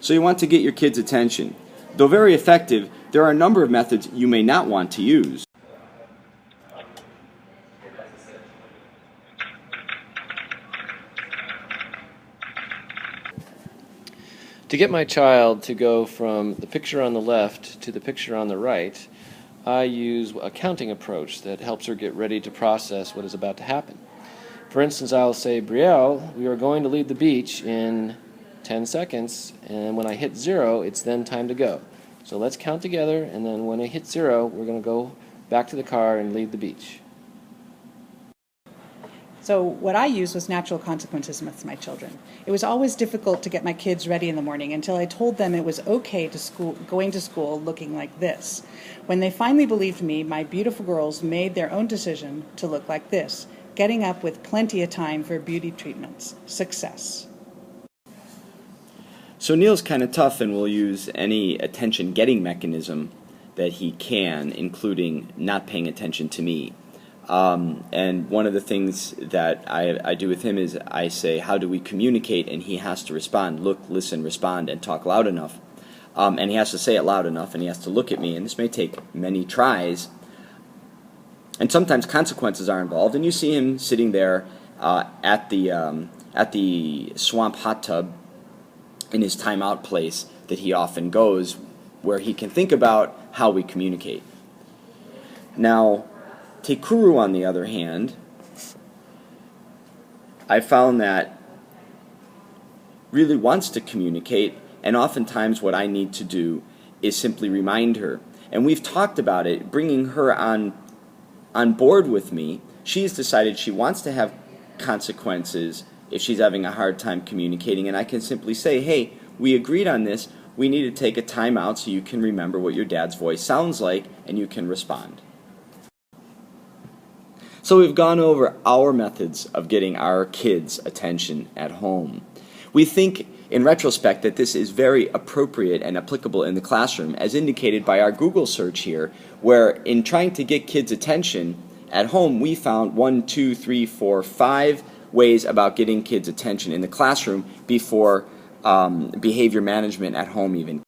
So you want to get your kids' attention. Though very effective, there are a number of methods you may not want to use. To get my child to go from the picture on the left to the picture on the right, I use a counting approach that helps her get ready to process what is about to happen. For instance, I'll say, Brielle, we are going to leave the beach in 10 seconds, and when I hit 0, it's then time to go. So let's count together, and then when I hit 0, we're going to go back to the car and leave the beach. So what I used was natural consequences with my children. It was always difficult to get my kids ready in the morning until I told them it was okay going to school looking like this. When they finally believed me, my beautiful girls made their own decision to look like this, getting up with plenty of time for beauty treatments. Success. So Neil's kind of tough and will use any attention-getting mechanism that he can, including not paying attention to me. And one of the things that I do with him is I say, how do we communicate? And he has to respond, look, listen, respond, and talk loud enough. And he has to say it loud enough, and he has to look at me. And this may take many tries. And sometimes consequences are involved. And you see him sitting there at the swamp hot tub in his timeout place that he often goes, where he can think about how we communicate. Now, Tekuru, on the other hand, I found that really wants to communicate, and oftentimes what I need to do is simply remind her. And we've talked about it, bringing her on board with me. She's decided she wants to have consequences if she's having a hard time communicating, and I can simply say, hey, we agreed on this. We need to take a time out so you can remember what your dad's voice sounds like, and you can respond. So we've gone over our methods of getting our kids' attention at home. We think, in retrospect, that this is very appropriate and applicable in the classroom, as indicated by our Google search here, where in trying to get kids' attention at home, we found 1, 2, 3, 4, 5 ways about getting kids' attention in the classroom before behavior management at home even.